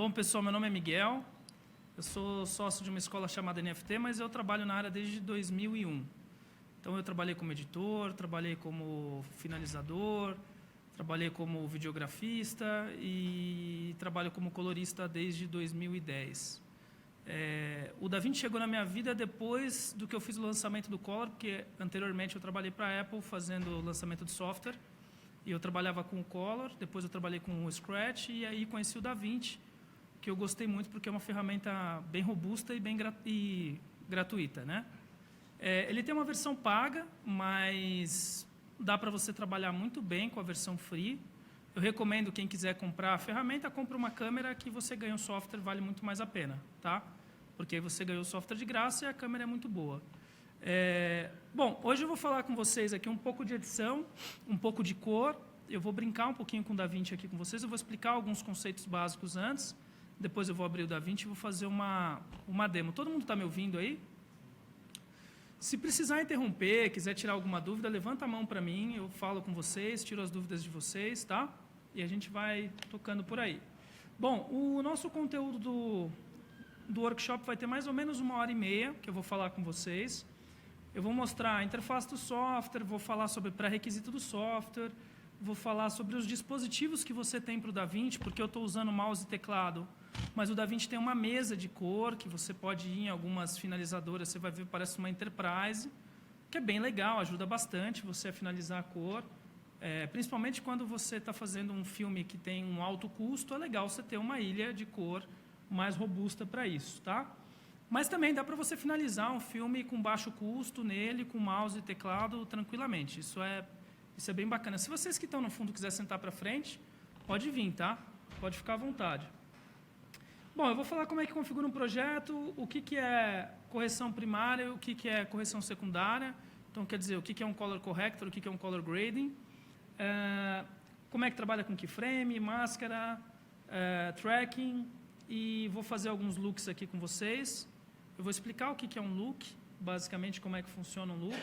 Bom, pessoal, meu nome é Miguel. Eu sou sócio de uma escola chamada NFT, mas eu trabalho na área desde 2001. Então, eu trabalhei como editor, trabalhei como finalizador, trabalhei como videografista e trabalho como colorista desde 2010. O DaVinci chegou na minha vida depois do que eu fiz o lançamento do Color, porque anteriormente eu trabalhei para a Apple fazendo o lançamento de software, e eu trabalhava com o Color, depois eu trabalhei com o Scratch, e aí conheci o DaVinci, que eu gostei muito porque é uma ferramenta bem robusta e bem gratuita, né? Ele tem uma versão paga, mas dá para você trabalhar muito bem com a versão free. Eu recomendo quem quiser comprar a ferramenta, compra uma câmera que você ganha um software, vale muito mais a pena, tá? Porque aí você ganhou o software de graça e a câmera é muito boa. Bom, hoje eu vou falar com vocês aqui um pouco de edição, um pouco de cor. Eu vou brincar um pouquinho com o DaVinci aqui com vocês. Eu vou explicar alguns conceitos básicos antes. Depois eu vou abrir o DaVinci e vou fazer uma demo. Todo mundo está me ouvindo aí? Se precisar interromper, quiser tirar alguma dúvida, levanta a mão para mim, eu falo com vocês, tiro as dúvidas de vocês, tá? E a gente vai tocando por aí. Bom, o nosso conteúdo do workshop vai ter mais ou menos 1h30, que eu vou falar com vocês. Eu vou mostrar a interface do software, vou falar sobre pré-requisito do software, vou falar sobre os dispositivos que você tem para o DaVinci, porque eu estou usando mouse e teclado, mas o DaVinci tem uma mesa de cor, que você pode ir em algumas finalizadoras, você vai ver, parece uma Enterprise, que é bem legal, ajuda bastante você a finalizar a cor. Principalmente quando você está fazendo um filme que tem um alto custo, é legal você ter uma ilha de cor mais robusta para isso, tá? Mas também dá para você finalizar um filme com baixo custo nele, com mouse e teclado, tranquilamente. Isso é bem bacana. Se vocês que estão no fundo quiserem sentar para frente, pode vir, tá? Pode ficar à vontade. Bom, eu vou falar como é que configura um projeto, o que é correção primária, o que é correção secundária. Então, quer dizer, o que é um color corrector, o que é um color grading. Como é que trabalha com keyframe, máscara, tracking. E vou fazer alguns looks aqui com vocês. Eu vou explicar o que é um look, basicamente como é que funciona um look.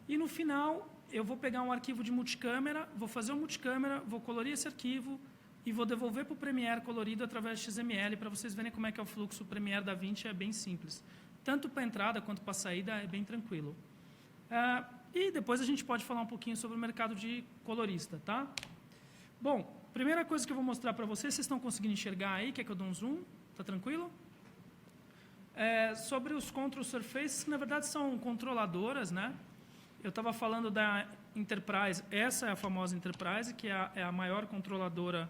E no final, eu vou pegar um arquivo de multicâmera, vou fazer um multicâmera, vou colorir esse arquivo e vou devolver para o Premiere colorido através de XML, para vocês verem como é que é o fluxo. O Premiere DaVinci é bem simples. Tanto para a entrada quanto para a saída é bem tranquilo. E depois a gente pode falar um pouquinho sobre o mercado de colorista, tá? Bom, primeira coisa que eu vou mostrar para vocês estão conseguindo enxergar aí? Quer que eu dê um zoom? Tá tranquilo? Sobre os Control Surfaces, que na verdade são controladoras, né? Eu estava falando da Enterprise, essa é a famosa Enterprise, que é a maior controladora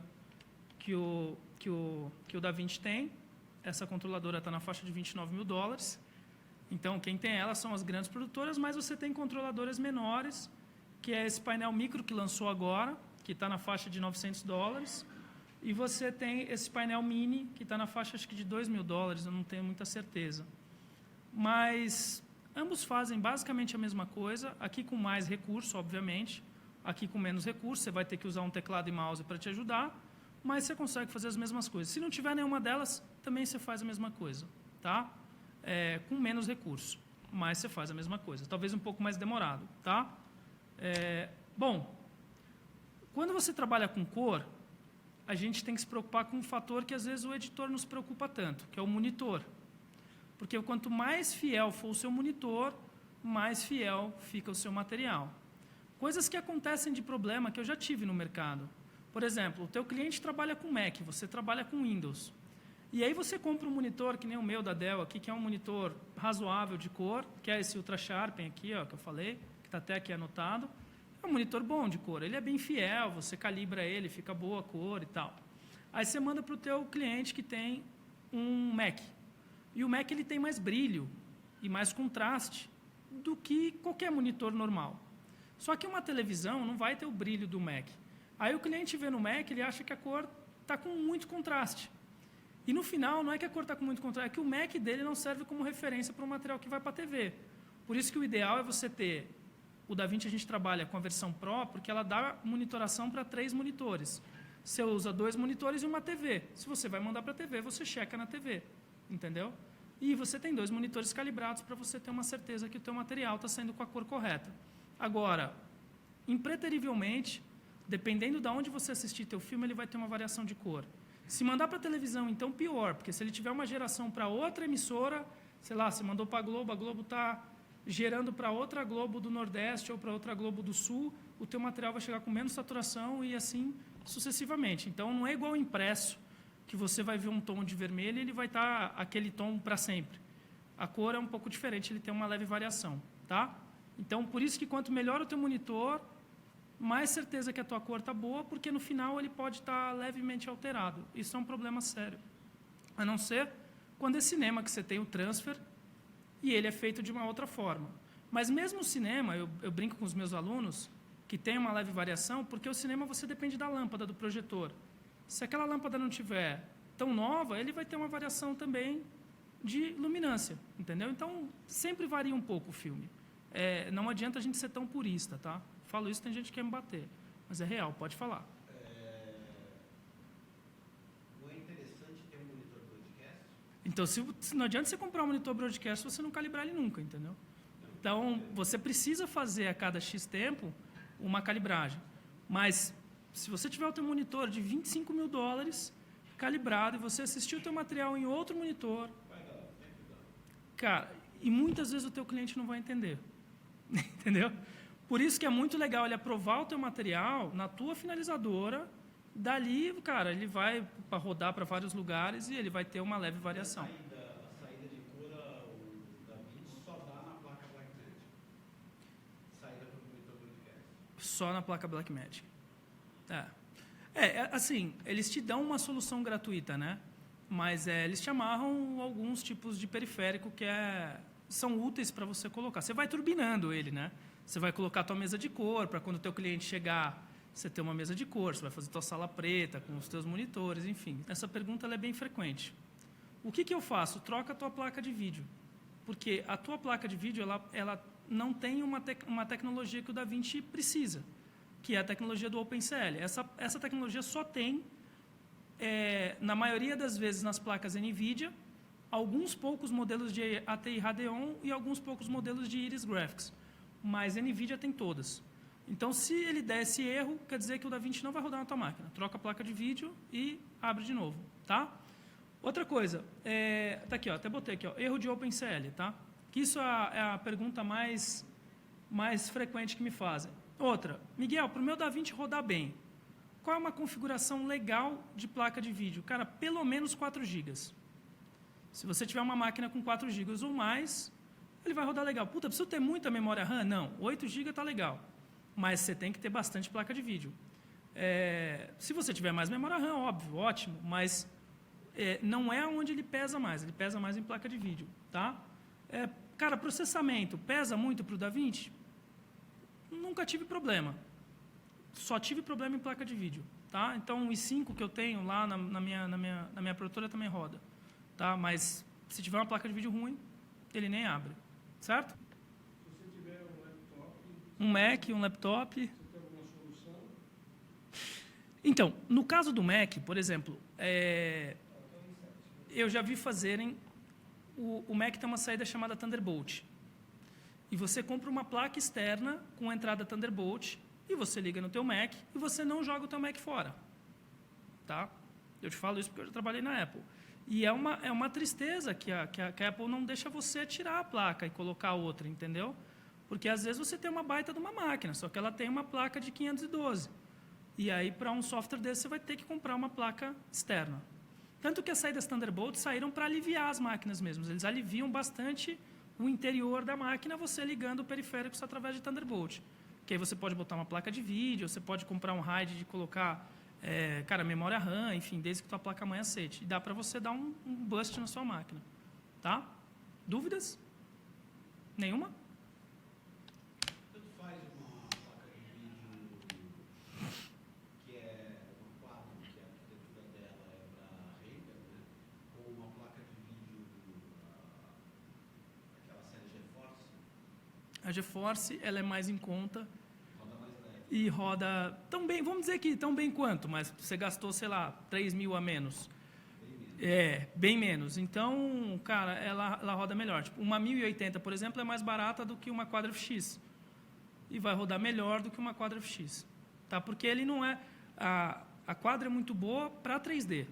que o DaVinci tem. Essa controladora está na faixa de $29 mil. Então, quem tem ela são as grandes produtoras, mas você tem controladoras menores, que é esse painel micro que lançou agora, que está na faixa de $900. E você tem esse painel mini, que está na faixa acho que de $2 mil, eu não tenho muita certeza. Mas ambos fazem basicamente a mesma coisa, aqui com mais recurso, obviamente, aqui com menos recurso, você vai ter que usar um teclado e mouse para te ajudar, mas você consegue fazer as mesmas coisas. Se não tiver nenhuma delas, também você faz a mesma coisa, tá? Com menos recurso, mas você faz a mesma coisa, talvez um pouco mais demorado, tá? Bom, quando você trabalha com cor, a gente tem que se preocupar com um fator que às vezes o editor não se preocupa tanto, que é o monitor. Porque quanto mais fiel for o seu monitor, mais fiel fica o seu material. Coisas que acontecem de problema que eu já tive no mercado. Por exemplo, o teu cliente trabalha com Mac, você trabalha com Windows. E aí você compra um monitor, que nem o meu da Dell aqui, que é um monitor razoável de cor, que é esse Ultra Sharpen aqui, ó, que eu falei, que está até aqui anotado. É um monitor bom de cor, ele é bem fiel, você calibra ele, fica boa a cor e tal. Aí você manda para o teu cliente que tem um Mac. E o Mac ele tem mais brilho e mais contraste do que qualquer monitor normal. Só que uma televisão não vai ter o brilho do Mac. Aí o cliente vê no Mac, ele acha que a cor está com muito contraste. E no final, não é que a cor está com muito contraste, é que o Mac dele não serve como referência para o material que vai para a TV. Por isso que o ideal é você ter... O DaVinci a gente trabalha com a versão Pro, porque ela dá monitoração para 3 monitores. Você usa 2 monitores e uma TV. Se você vai mandar para a TV, você checa na TV. Entendeu? E você tem 2 monitores calibrados para você ter uma certeza que o teu material está saindo com a cor correta. Agora, impreterivelmente, dependendo de onde você assistir teu filme, ele vai ter uma variação de cor. Se mandar para a televisão, então, pior, porque se ele tiver uma geração para outra emissora, sei lá, se mandou para a Globo está gerando para outra Globo do Nordeste ou para outra Globo do Sul, o teu material vai chegar com menos saturação e assim sucessivamente. Então, não é igual impresso, que você vai ver um tom de vermelho e ele vai estar aquele tom para sempre. A cor é um pouco diferente, ele tem uma leve variação. Tá? Então, por isso que quanto melhor o teu monitor, mais certeza que a tua cor está boa, porque no final ele pode estar levemente alterado. Isso é um problema sério. A não ser quando é cinema, que você tem o transfer e ele é feito de uma outra forma. Mas mesmo o cinema, eu brinco com os meus alunos, que tem uma leve variação, porque o cinema você depende da lâmpada, do projetor. Se aquela lâmpada não tiver tão nova, ele vai ter uma variação também de luminância, entendeu? Então, sempre varia um pouco o filme. Não adianta a gente ser tão purista, tá? Falo isso, tem gente que quer me bater, mas é real, pode falar. Não é interessante ter um monitor broadcast? Então, se não adianta você comprar um monitor broadcast se você não calibrar ele nunca, entendeu? Então, você precisa fazer a cada X tempo uma calibragem. Mas, se você tiver o teu monitor de $25.000 calibrado e você assistir o teu material em outro monitor, cara, e muitas vezes o teu cliente não vai entender. Entendeu? Por isso que é muito legal ele aprovar o teu material na tua finalizadora, dali, cara, ele vai para rodar para vários lugares e ele vai ter uma leve variação. A saída de cor, o DaVinci só dá na placa Blackmagic. Saída para o monitor broadcast. Só na placa Blackmagic. Assim, eles te dão uma solução gratuita, né? Mas eles te amarram alguns tipos de periférico que são úteis para você colocar. Você vai turbinando ele, né? Você vai colocar a tua mesa de cor, para quando o teu cliente chegar, você ter uma mesa de cor, você vai fazer tua sala preta com os teus monitores, enfim. Essa pergunta ela é bem frequente. O que eu faço? Troca a tua placa de vídeo. Porque a tua placa de vídeo ela não tem uma tecnologia que o DaVinci precisa, que é a tecnologia do OpenCL. Essa tecnologia só tem, na maioria das vezes, nas placas NVIDIA, alguns poucos modelos de ATI Radeon e alguns poucos modelos de Iris Graphics. Mas a NVIDIA tem todas. Então, se ele der esse erro, quer dizer que o DaVinci não vai rodar na tua máquina. Troca a placa de vídeo e abre de novo. Tá? Outra coisa, tá aqui, ó, até botei aqui, ó, erro de OpenCL. Tá? Que isso é a pergunta mais frequente que me fazem. Outra, Miguel, para o meu DaVinci rodar bem, qual é uma configuração legal de placa de vídeo? Cara, pelo menos 4 GB. Se você tiver uma máquina com 4 GB ou mais, ele vai rodar legal. Puta, precisa ter muita memória RAM? Não, 8 GB está legal. Mas você tem que ter bastante placa de vídeo. Se você tiver mais memória RAM, óbvio, ótimo, mas não é onde ele pesa mais em placa de vídeo. Tá? Cara, processamento, pesa muito para o DaVinci? Nunca tive problema. Só tive problema em placa de vídeo. Tá? Então, o i5 que eu tenho lá na minha produtora também roda. Tá? Mas, se tiver uma placa de vídeo ruim, ele nem abre. Certo? Se você tiver um laptop... Um Mac, um laptop... Você tem alguma solução? Então, no caso do Mac, por exemplo, eu já vi fazerem... O Mac tem uma saída chamada Thunderbolt. E você compra uma placa externa com entrada Thunderbolt e você liga no teu Mac e você não joga o teu Mac fora. Tá? Eu te falo isso porque eu já trabalhei na Apple. E é uma tristeza que a Apple não deixa você tirar a placa e colocar outra, entendeu? Porque, às vezes, você tem uma baita de uma máquina, só que ela tem uma placa de 512. E aí, para um software desse, você vai ter que comprar uma placa externa. Tanto que as saídas Thunderbolt saíram para aliviar as máquinas mesmo. Eles aliviam bastante o interior da máquina, você ligando periféricos através de Thunderbolt. Que aí você pode botar uma placa de vídeo, você pode comprar um RAID de colocar... memória RAM, enfim, desde que tua placa-mãe aceite. E dá para você dar um boost na sua máquina. Tá? Dúvidas? Nenhuma? Tanto faz uma placa de vídeo que é uma quadro, que a arquitetura dela é para render, né? Ou uma placa de vídeo, aquela série GeForce. A GeForce, ela é mais em conta. Roda mais leve. E roda tão bem, vamos dizer que tão bem quanto, mas você gastou, sei lá, 3.000 a menos. Bem menos. Então, cara, ela roda melhor. Tipo, uma 1080, por exemplo, é mais barata do que uma Quadra FX. E vai rodar melhor do que uma Quadra FX. Tá? Porque ele não é... A Quadra é muito boa para 3D.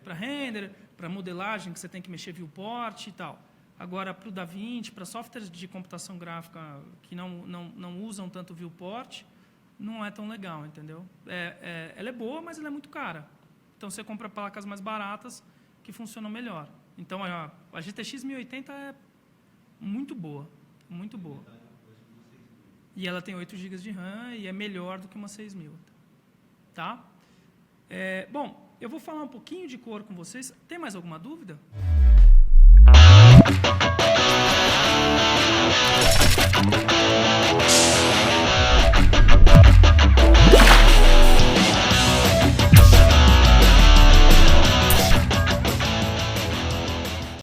Para render, para modelagem, que você tem que mexer viewport e tal. Agora, para o DaVinci, para softwares de computação gráfica que não usam tanto viewport, não é tão legal, entendeu? Ela é boa, mas ela é muito cara. Então, você compra placas mais baratas que funcionam melhor. Então, a GTX 1080 é muito boa, muito boa. E ela tem 8 GB de RAM e é melhor do que uma 6000. Tá? Bom, eu vou falar um pouquinho de cor com vocês. Tem mais alguma dúvida?